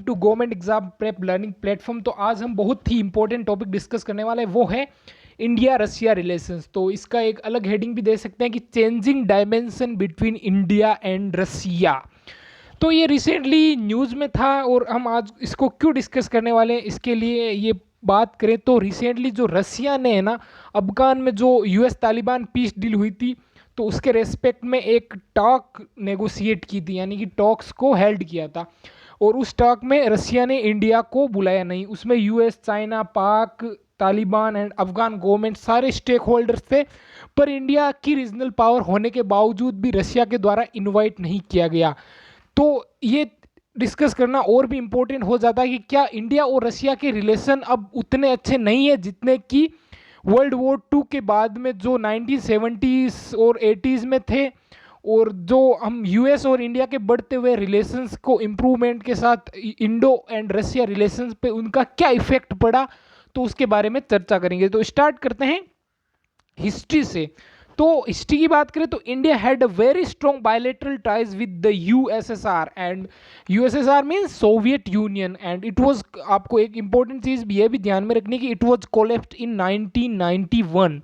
To government exam prep learning platform. तो आज हम बहुत ही इंपॉर्टेंट टॉपिक डिस्कस करने वाले हैं, वो है इंडिया रशिया रिलेशंस। तो इसका एक अलग हेडिंग भी दे सकते हैं कि changing dimension between India and Russia. तो ये रिसेंटली न्यूज़ में था और हम आज इसको क्यों डिस्कस करने वाले हैं, इसके लिए ये बात करें तो रिसेंटली जो रशिया ने है ना, अफगान में जो यूएस तालिबान पीस डील हुई थी, तो उसके रेस्पेक्ट में एक टॉक नेगोशिएट की थी, यानी कि टॉक्स को हेल्ड किया था। और उस टॉक में रशिया ने इंडिया को बुलाया नहीं। उसमें यूएस, चाइना, पाक, तालिबान एंड अफगान गवर्नमेंट सारे स्टेक होल्डर्स थे, पर इंडिया की रीजनल पावर होने के बावजूद भी रशिया के द्वारा इनवाइट नहीं किया गया। तो ये डिस्कस करना और भी इम्पोर्टेंट हो जाता है कि क्या इंडिया और रशिया के रिलेशन अब उतने अच्छे नहीं है जितने कि वर्ल्ड वॉर टू के बाद में जो 1970s और 80s में थे, और जो हम यूएस और इंडिया के बढ़ते हुए रिलेशंस को इम्प्रूवमेंट के साथ इंडो एंड रशिया रिलेशंस पे उनका क्या इफेक्ट पड़ा, तो उसके बारे में चर्चा करेंगे। तो स्टार्ट करते हैं हिस्ट्री से। तो हिस्ट्री की बात करें तो India had a very strong bilateral ties with the USSR, and USSR means Soviet union, and it was, आपको एक इंपॉर्टेंट चीज भी ये भी ध्यान में रखनी कि it was collapsed in 1991,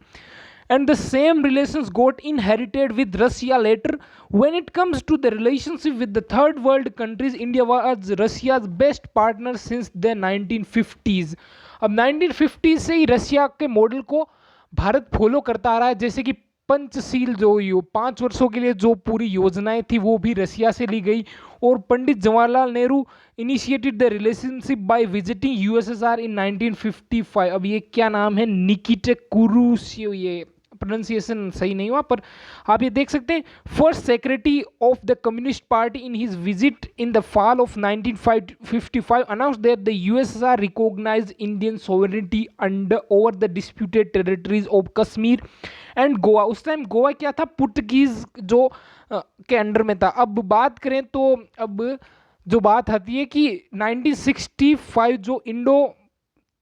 and the same relations got inherited with Russia later. When it comes to the relationship with the third world countries, India was Russia's best partner since the 1950s. अब 1950 से ही Russia के model को Bharat follow करता आ रहा है, जैसे कि पंचशील जो 5 वर्षों के लिए जो पूरी योजनाएं थी वो भी रशिया से ली गई, और Pandit Jawaharlal Nehru initiated the relationship by visiting USSR in 1955। अब ये क्या नाम है, निकिटा कुरुशिव, ये प्रोनाउंसिएशन सही नहीं हुआ, पर आप ये देख सकते हैं। First secretary of the communist party in his visit in the fall of 1955 announced that the USSR recognized Indian sovereignty under over the disputed territories of Kashmir and Goa. उस टाइम गोवा क्या था, पुर्तगीज जो के अंडर में था। अब बात करें तो अब जो बात आती है कि 1965 जो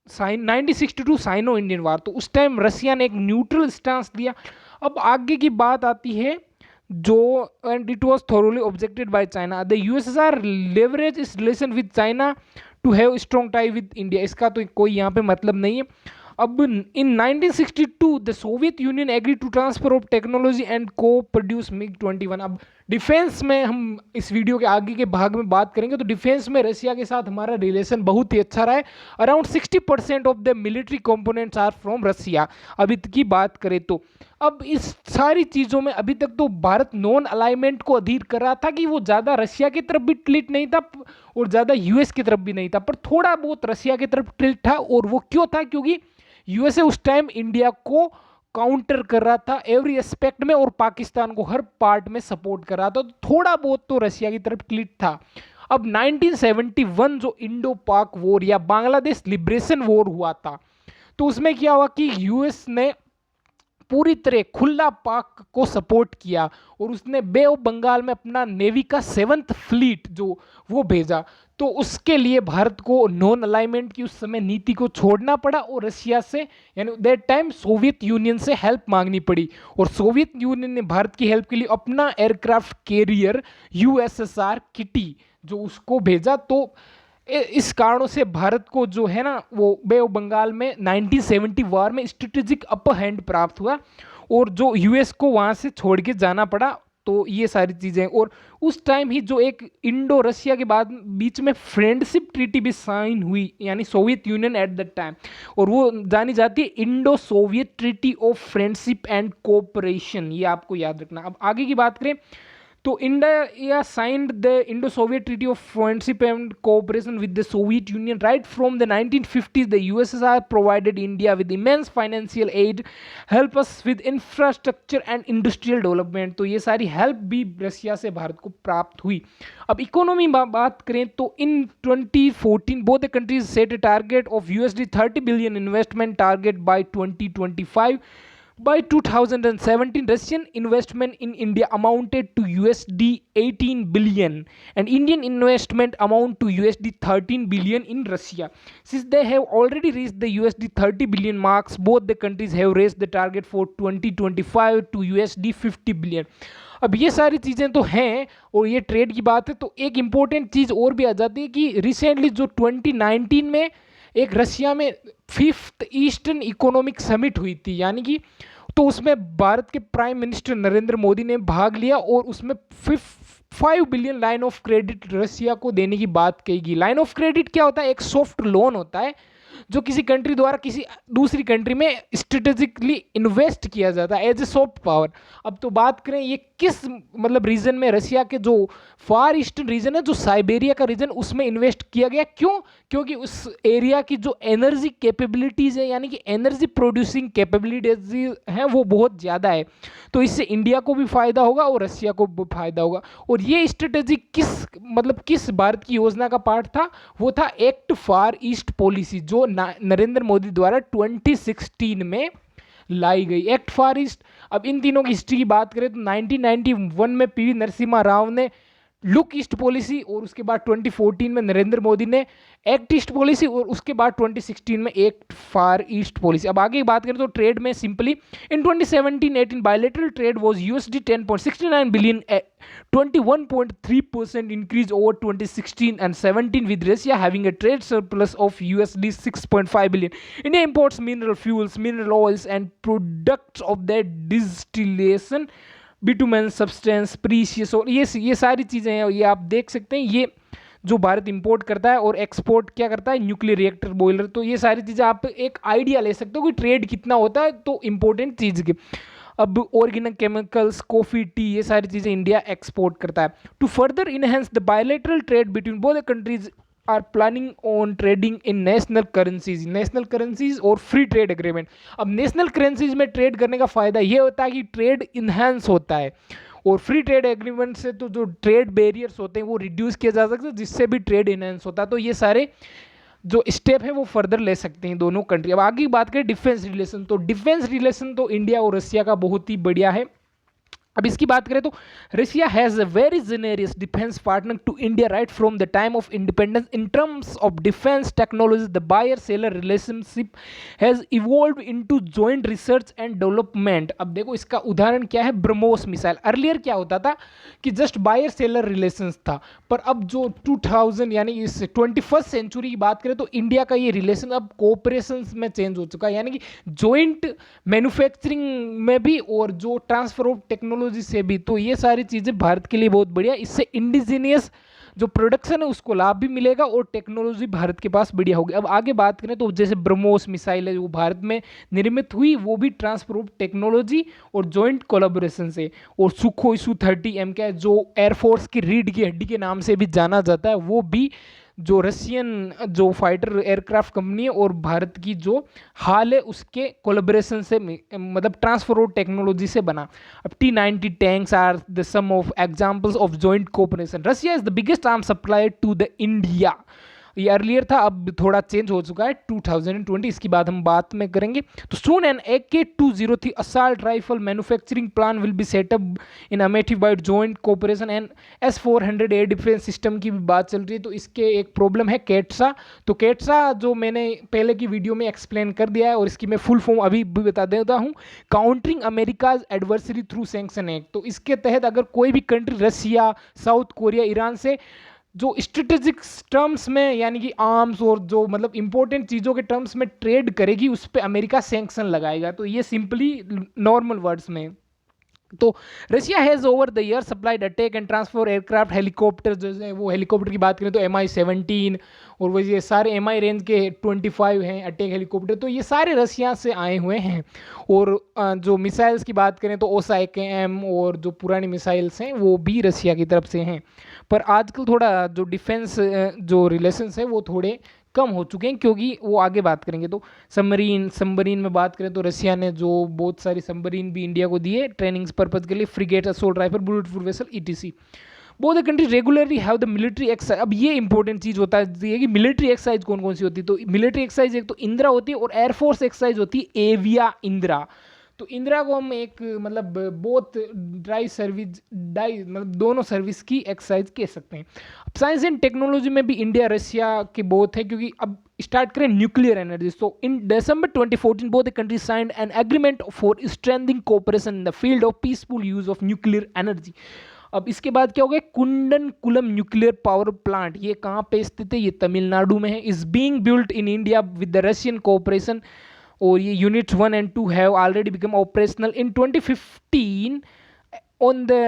1962 साइनो इंडियन वार, तो उस टाइम रशिया ने एक न्यूट्रल स्टांस लिया। अब आगे की बात आती है जो, and it was thoroughly objected by China. The USSR leverage इस relation with China to have strong tie with India. इसका तो कोई यहाँ पे मतलब नहीं है। अब in 1962 the Soviet Union agree to transfer of technology and co produce MiG-21। अब डिफेंस में हम इस वीडियो के आगे के भाग में बात करेंगे, तो डिफेंस में रशिया के साथ हमारा रिलेशन बहुत ही अच्छा रहा है। Around 60% of the military components are from Russia. अभी तक की बात करें तो अब इस सारी चीज़ों में अभी तक तो भारत नॉन अलाइनमेंट को अधीर कर रहा था कि वो ज़्यादा रशिया की तरफ भी टिल्ट नहीं था और ज़्यादा यूएस की तरफ भी नहीं था, पर थोड़ा बहुत रशिया की तरफ टिल्ट था। और वो क्यों था, क्योंकि यूएसए उस टाइम इंडिया को काउंटर कर रहा था एवरी एस्पेक्ट में, और पाकिस्तान को हर पार्ट में सपोर्ट कर रहा था, तो थोड़ा बहुत तो रशिया की तरफ क्लिक था। अब 1971 जो इंडो पाक वॉर या बांग्लादेश लिबरेशन वॉर हुआ था, तो उसमें क्या हुआ कि यूएस ने पूरी तरह खुला पाक को सपोर्ट किया और उसने बे ऑफ बंगाल में अपना नेवी का 7th फ्लीट जो वो भेजा। तो उसके लिए भारत को नॉन अलाइनमेंट की उस समय नीति को छोड़ना पड़ा और रशिया से, यानी दैट टाइम सोवियत यूनियन से हेल्प मांगनी पड़ी, और सोवियत यूनियन ने भारत की हेल्प के लिए अपना एयरक्राफ्ट कैरियर यूएसएसआर किटी जो उसको भेजा। तो इस कारणों से भारत को जो है ना वो बे ऑफ बंगाल में 1970 वार में स्ट्रेटेजिक अपर हैंड प्राप्त हुआ, और जो यूएस को वहाँ से छोड़ के जाना पड़ा। तो ये सारी चीज़ें, और उस टाइम ही जो एक इंडो रशिया के बाद बीच में फ्रेंडशिप ट्रीटी भी साइन हुई, यानी Soviet union at the time, और वो जानी जाती है Indo Soviet treaty of friendship and cooperation. ये आपको याद रखना। अब आगे की बात करें तो India signed the Indo Soviet treaty of friendship and cooperation with the Soviet union. Right from the 1950s the USSR provided India with immense financial aid, help us with infrastructure and industrial development. तो ये सारी help भी Russia से भारत को प्राप्त हुई। अब economy बात करें तो in 2014 both the countries set a target of $30 billion investment target by 2025। By 2017, Russian investment in India amounted to $18 billion, and Indian investment amount to $13 billion in Russia. Since they have already reached the $30 billion marks, both the countries have raised the target for 2025 to $50 billion. अब ये सारी चीज़ें तो हैं और ये trade की बात है, तो एक इम्पोर्टेंट चीज़ और भी आ जाती है कि रिसेंटली जो 2019 में एक रशिया में 5th ईस्टर्न इकोनॉमिक समिट हुई थी, यानी कि तो उसमें भारत के प्राइम मिनिस्टर नरेंद्र मोदी ने भाग लिया और उसमें 5 billion line of credit Russia को देने की बात कही गई। लाइन ऑफ क्रेडिट क्या होता है? एक सॉफ्ट लोन होता है जो किसी कंट्री द्वारा किसी दूसरी कंट्री में स्ट्रेटेजिकली इन्वेस्ट किया जाता है एज ए सॉफ्ट पावर। अब तो बात करें ये किस मतलब रीजन में, रशिया के जो फार ईस्टर्न रीजन है, जो साइबेरिया का रीजन, उसमें इन्वेस्ट किया गया। क्यों? क्योंकि उस एरिया की जो एनर्जी कैपेबिलिटीज है, यानी कि एनर्जी प्रोड्यूसिंग कैपेबिलिटीज हैं, वो बहुत ज़्यादा है। तो इससे इंडिया को भी फायदा होगा और रशिया को भी फायदा होगा। और ये स्ट्रेटेजी किस भारत की योजना का पार्ट था? वो था एक्ट फॉर ईस्ट पॉलिसी, जो नरेंद्र मोदी द्वारा 2016 में लाई गई। Act for east. अब इन तीनों की हिस्ट्री की बात करें तो 1991 में पीवी नरसिम्हा राव ने लुक ईस्ट पॉलिसी, और उसके बाद 2014 में नरेंद्र मोदी ने एक्ट ईस्ट पॉलिसी, और उसके बाद 2016 में एक्ट फॉर ईस्ट पॉलिसी। अब आगे की बात करें तो ट्रेड में simply in 2017-18 bilateral trade was USD 10.69 billion, 21.3% increase over 2016 and 17, with Russia having a trade surplus of USD 6.5 billion. India imports mineral fuels, mineral oils and products of their distillation, bitumen substance, precious, और ये सारी चीज़ें हैं। ये आप देख सकते हैं, ये जो भारत इंपोर्ट करता है, और एक्सपोर्ट क्या करता है? Nuclear reactor, boiler. तो ये सारी चीज़ें आप एक आइडिया ले सकते हो कि ट्रेड कितना होता है, तो इंपॉर्टेंट चीज़ की। अब ऑर्गेनिक केमिकल्स, कॉफ़ी, टी, ये सारी चीज़ें इंडिया एक्सपोर्ट करता है। To further enhance the bilateral trade between both the countries are planning on trading in national currencies और फ्री ट्रेड एग्रीमेंट। अब नेशनल करेंसीज में ट्रेड करने का फ़ायदा ये होता है कि ट्रेड इन्हांस होता है, और फ्री ट्रेड एग्रीमेंट से तो जो ट्रेड बैरियर्स होते हैं वो रिड्यूस किया जा सकता है, जिससे भी ट्रेड इन्हांस होता है। तो ये सारे जो स्टेप है वो फर्दर ले सकते हैं दोनों कंट्री। अब आगे की बात करें डिफेंस रिलेशन, तो डिफेंस रिलेशन तो इंडिया और रशिया का बहुत ही बढ़िया है। अब इसकी बात करें तो Russia has a very generous defence partner to India right from the time of independence in terms of defence technology. The buyer seller relationship has evolve into joint research and development. अब देखो इसका उदाहरण क्या है? BrahMos missile. Earlier क्या होता था कि जस्ट बायर सेलर रिलेशंस था, पर अब जो 2000 यानी इस 21st सेंचुरी की बात करें तो इंडिया का ये रिलेशन अब कोऑपरेशन में चेंज हो चुका है, यानी कि जॉइंट मैन्युफैक्चरिंग में भी और जो ट्रांसफर ऑफ टेक्नोलॉजी से भी। तो ये सारी चीज़ें भारत के लिए बहुत बढ़िया, इससे इंडिजीनियस जो प्रोडक्शन है उसको लाभ भी मिलेगा और टेक्नोलॉजी भारत के पास बढ़िया होगी। अब आगे बात करें तो जैसे ब्रह्मोस मिसाइल है, वो भारत में निर्मित हुई, वो भी ट्रांसफर ऑफ टेक्नोलॉजी और जॉइंट कोलैबोरेशन से। और सुखोई Su-30M का जो एयरफोर्स की रीढ़ की हड्डी के नाम से भी जाना जाता है, वो भी जो रशियन जो फाइटर एयरक्राफ्ट कंपनी है और भारत की जो हाल है उसके कोलैबोरेशन से, मतलब ट्रांसफर ऑफ टेक्नोलॉजी से बना। अब T-90 tanks are the some of examples of joint cooperation. Russia is the biggest arm supplier to the India. ये अर्लियर था, अब थोड़ा चेंज हो चुका है 2020, इसकी बात हम बात में करेंगे। तो soon an AK-203 assault rifle manufacturing plan will be set up in Amethi by joint cooperation and S-400 air defence system की भी बात चल रही है। तो इसके एक प्रॉब्लम है कैटसा। तो कैटसा जो मैंने पहले की वीडियो में एक्सप्लेन कर दिया है, और इसकी मैं फुल फॉर्म अभी भी बता देता हूँ, countering America's adversary through sanction act. तो इसके तहत अगर कोई भी country Russia, south Korea, Iran से जो स्ट्रेटेजिक टर्म्स में, यानी कि आर्म्स और जो मतलब इंपॉर्टेंट चीज़ों के टर्म्स में ट्रेड करेगी, उस पर अमेरिका सैंक्शन लगाएगा। तो ये सिंपली नॉर्मल वर्ड्स में। तो Russia has over the year supplied attack and transfer aircraft helicopter, जैसे वो हेलीकॉप्टर की बात करें तो Mi-17 और वो ये सारे Mi रेंज के 25 हैं अटैक हेलीकॉप्टर, तो ये सारे रशिया से आए हुए हैं। और जो मिसाइल्स की बात करें तो ओसा AKM और जो पुरानी मिसाइल्स हैं वो भी रशिया की तरफ से हैं। पर आजकल थोड़ा जो डिफेंस जो रिलेशंस है वो थोड़े कम हो चुके हैं, क्योंकि वो आगे बात करेंगे। तो सबमरीन में बात करें तो रशिया ने जो बहुत सारी सबमरीन भी इंडिया को दिए ट्रेनिंग्स पर्पज के लिए, frigate, assault rifle, bullet proof vessel ETC। Both the country regularly have the military exercise. अब ये इंपॉर्टेंट चीज़ होता है कि मिलिट्री एक्सरसाइज कौन कौन सी होती है। तो मिलिट्री एक्सरसाइज एक तो इंदिरा होती है, और एयरफोर्स एक्सरसाइज होती है एविया इंदिरा। तो इंदिरा को हम एक मतलब बोथ मतलब दोनों सर्विस की एक्सरसाइज कह सकते हैं। अब साइंस एंड टेक्नोलॉजी में भी इंडिया रशिया के बहुत है, क्योंकि अब स्टार्ट करें nuclear energy. So in December 2014 both the country signed an agreement for strengthening cooperation in the field of peaceful use of nuclear energy. अब इसके बाद क्या हो गया, कुंडनकुलम न्यूक्लियर पावर प्लांट, ये कहाँ पे स्थित है, ये तमिलनाडु में है, is being built in India with the Russian cooperation, और ये units 1 and 2 have already become operational in 2015 on the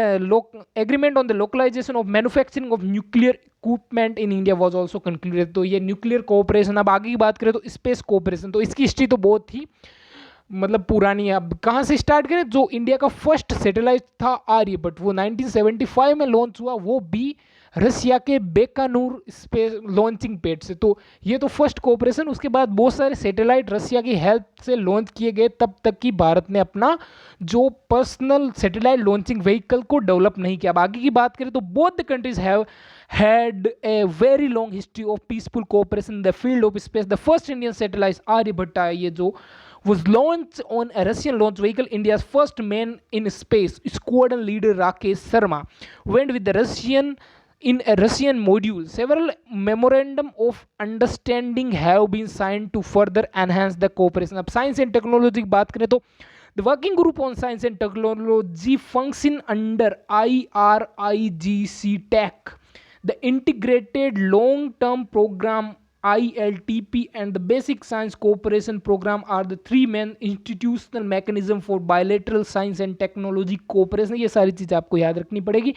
agreement on the localization of manufacturing of nuclear equipment in India was also concluded। तो ये nuclear cooperation, अब आगे की बात करें तो स्पेस कोऑपरेशन, तो इसकी हिस्ट्री तो बहुत ही मतलब पुरानी है। अब कहाँ से स्टार्ट करें, जो इंडिया का फर्स्ट सैटेलाइट था आर्यभट्ट, वो 1975 में लॉन्च हुआ, वो भी रसिया के बेकानूर स्पेस लॉन्चिंग पैड से। तो ये तो फर्स्ट कोऑपरेशन। उसके बाद बहुत सारे सैटेलाइट रसिया की हेल्प से लॉन्च किए गए, तब तक कि भारत ने अपना जो पर्सनल सैटेलाइट लॉन्चिंग व्हीकल को डेवलप नहीं किया। अब आगे की बात करें तो both the countries have had a very long history of peaceful cooperation in the field of space। The first Indian satellite Aryabhatta, ये जो was launched on a Russian launch vehicle, India's first man in space squadron leader Rakesh Sharma went with the Russian in a Russian module। Several memorandum of understanding have been signed to further enhance the cooperation। अब science and technology की बात करें तो The working group on science and technology function under IRIGC TEC, the integrated long-term program ILTP and the basic science cooperation program are the three main institutional mechanism for bilateral science and technology cooperation। ये सारी चीज़ें आपको याद रखनी पड़ेगी।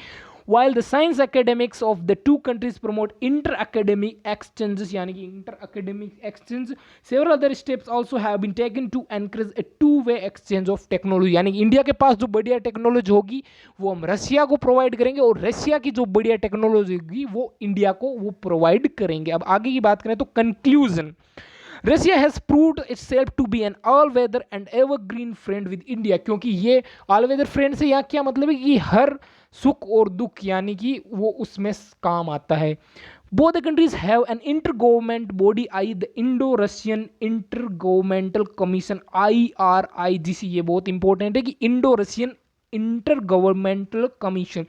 While the science academics of the two countries promote inter-academic exchanges, यानी कि inter-academic exchange, several other steps also have been taken to encourage a two-way exchange of technology। यानी कि इंडिया के पास जो बढ़िया टेक्नोलॉजी होगी वो हम रशिया को प्रोवाइड करेंगे, और रशिया की जो बढ़िया टेक्नोलॉजी होगी वो इंडिया को वो प्रोवाइड करेंगे। अब आगे की बात करें तो conclusion, Russia has proved itself to be an all weather and evergreen friend with India. क्योंकि ये ऑल वेदर फ्रेंड से यहाँ क्या मतलब है कि हर सुख और दुख यानी कि वो उसमें काम आता है। Both the countries have an inter government body I the Indo Russian inter governmental commission IRIGC। ये बहुत इंपॉर्टेंट है कि Indo Russian intergovernmental commission,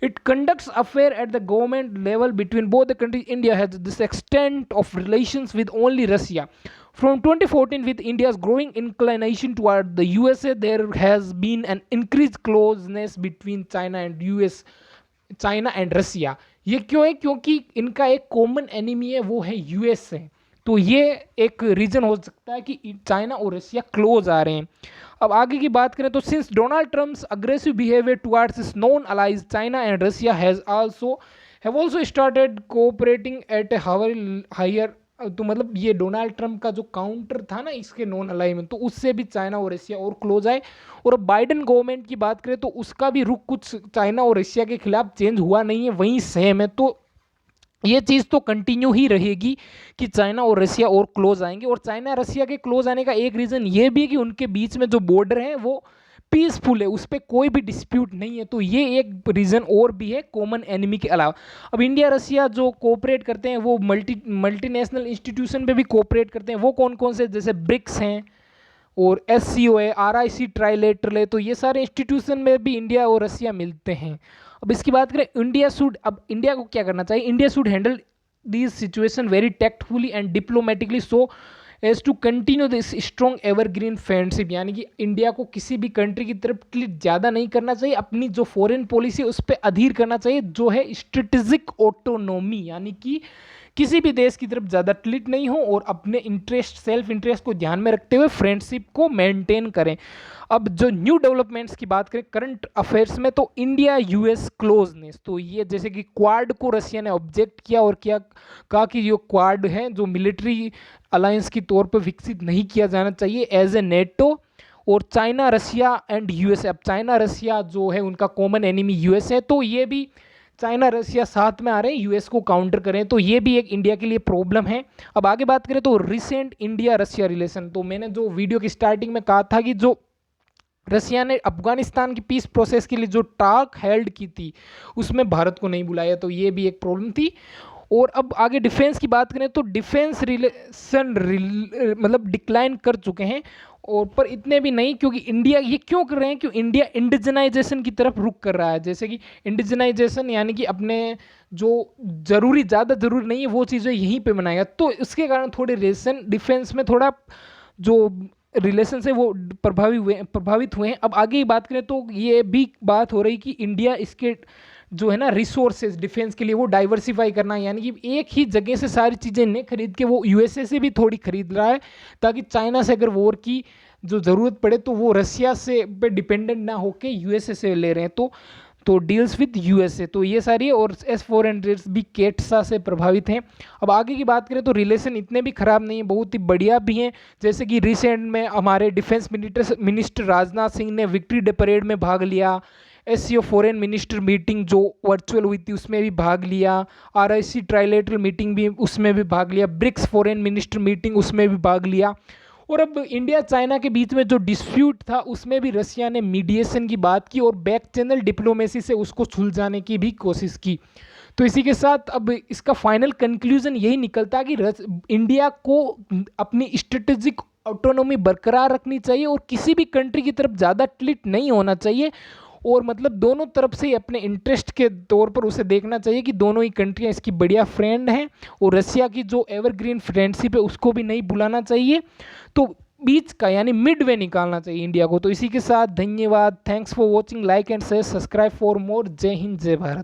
it conducts affair at the government level between both the countries। India has this extent of relations with only Russia from 2014। with India's growing inclination toward the USA, there has been an increased closeness between China and Russia। ये क्यों है, क्योंकि इनका एक common enemy है, वो है US है। तो ये एक रीजन हो सकता है कि चाइना और रशिया क्लोज आ रहे हैं। अब आगे की बात करें तो since Donald Trump's aggressive behaviour towards its non allies, China and Russia have also started cooperating at a higher. तो मतलब ये डोनाल्ड ट्रम्प का जो काउंटर था ना इसके नॉन अलाई में, तो उससे भी चाइना और रशिया और क्लोज आए। और अब बाइडेन गवर्नमेंट की बात करें तो उसका भी रुख कुछ चाइना और रशिया के खिलाफ चेंज हुआ नहीं है, वहीं सेम है। तो ये चीज़ तो कंटिन्यू ही रहेगी कि चाइना और रशिया और क्लोज आएंगे। और चाइना रशिया के क्लोज आने का एक रीज़न ये भी है कि उनके बीच में जो बॉर्डर है वो पीसफुल है, उस पर कोई भी डिस्प्यूट नहीं है। तो ये एक रीज़न और भी है कॉमन एनिमी के अलावा। अब इंडिया रशिया जो कोऑपरेट करते हैं वो मल्टीनेशनल इंस्टीट्यूशन पे भी कोऑपरेट करते हैं। वो कौन कौन से, जैसे ब्रिक्स हैं और SCO है, RIC ट्राइलेटरल है, तो ये सारे इंस्टीट्यूशन में भी इंडिया और रशिया मिलते हैं। अब इसकी बात करें अब इंडिया को क्या करना चाहिए, India should handle this situation very tactfully and diplomatically so as to continue this strong evergreen friendship. यानी कि इंडिया को किसी भी कंट्री की तरफ क्लिक ज़्यादा नहीं करना चाहिए, अपनी जो फॉरेन पॉलिसी उस पर अधीर करना चाहिए, जो है स्ट्रेटेजिक ऑटोनोमी, यानी कि किसी भी देश की तरफ ज़्यादा क्लिक नहीं हो और अपने इंटरेस्ट सेल्फ इंटरेस्ट को ध्यान में रखते हुए फ्रेंडशिप को मेंटेन करें। अब जो न्यू डेवलपमेंट्स की बात करें करंट अफेयर्स में, तो इंडिया US क्लोजनेस, तो ये जैसे कि क्वाड को रशिया ने ऑब्जेक्ट किया और क्या कहा कि जो क्वाड है जो मिलिट्री अलायंस की तौर पर विकसित नहीं किया जाना चाहिए एज ए नेटो। और चाइना रशिया एंड USA, अब चाइना रशिया जो है उनका कॉमन एनिमी US है, तो ये भी चाइना रशिया साथ में आ रहे हैं US को काउंटर करें, तो ये भी एक इंडिया के लिए प्रॉब्लम है। अब आगे बात करें तो रिसेंट इंडिया रशिया रिलेशन, तो मैंने जो वीडियो की स्टार्टिंग में कहा था कि जो रशिया ने अफगानिस्तान की पीस प्रोसेस के लिए जो टॉक हेल्ड की थी उसमें भारत को नहीं बुलाया, तो ये भी एक प्रॉब्लम थी। और अब आगे डिफेंस की बात करें तो डिफेंस रिलेशन मतलब डिक्लाइन कर चुके हैं, और पर इतने भी नहीं, क्योंकि इंडिया ये क्यों कर रहे हैं, क्योंकि इंडिया इंडिजनाइजेशन की तरफ रुख कर रहा है। जैसे कि इंडिजनाइजेशन यानी कि अपने जो जरूरी ज़्यादा जरूरी नहीं है वो चीज़ें यहीं पे बनाएगा, तो इसके कारण थोड़े रिलेशन डिफेंस में थोड़ा जो रिलेशन से वो प्रभावित हुए हैं। अब आगे की बात करें तो ये भी बात हो रही कि इंडिया इसके जो है ना रिसोर्सेज डिफेंस के लिए वो डाइवर्सिफाई करना, यानी कि एक ही जगह से सारी चीज़ें नहीं खरीद के वो यूएसए से भी थोड़ी खरीद रहा है, ताकि चाइना से अगर वॉर की जो ज़रूरत पड़े तो वो रसिया से पे डिपेंडेंट ना होके यूएसए से ले रहे हैं। तो डील्स विद यूएसए, तो ये सारी, और S-400 भी केटसा से प्रभावित हैं। अब आगे की बात करें तो रिलेशन इतने भी खराब नहीं है, बहुत ही बढ़िया भी हैं। जैसे कि रिसेंट में हमारे डिफेंस मिनिस्टर राजनाथ सिंह ने विक्ट्री डे परेड में भाग लिया, SCO फॉरेन मिनिस्टर मीटिंग जो वर्चुअल हुई थी उसमें भी भाग लिया, RIC ट्राइलेटरल मीटिंग भी उसमें भी भाग लिया, ब्रिक्स फॉरेन मिनिस्टर मीटिंग उसमें भी भाग लिया। और अब इंडिया चाइना के बीच में जो डिस्प्यूट था उसमें भी रसिया ने मीडिएशन की बात की और बैक चैनल डिप्लोमेसी से उसको सुलझाने की भी कोशिश की। तो इसी के साथ अब इसका फाइनल कंक्लूजन यही निकलता है कि इंडिया को अपनी स्ट्रेटेजिक ऑटोनॉमी बरकरार रखनी चाहिए और किसी भी कंट्री की तरफ ज़्यादा टिल्ट नहीं होना चाहिए, और मतलब दोनों तरफ से ही अपने इंटरेस्ट के तौर पर उसे देखना चाहिए कि दोनों ही कंट्रियां इसकी बढ़िया फ्रेंड हैं, और रसिया की जो एवरग्रीन फ्रेंडशिप है उसको भी नहीं भुलाना चाहिए। तो बीच का यानी मिड वे निकालना चाहिए इंडिया को। तो इसी के साथ धन्यवाद, thanks for watching, like and share, subscribe for more. जय हिंद, जय भारत।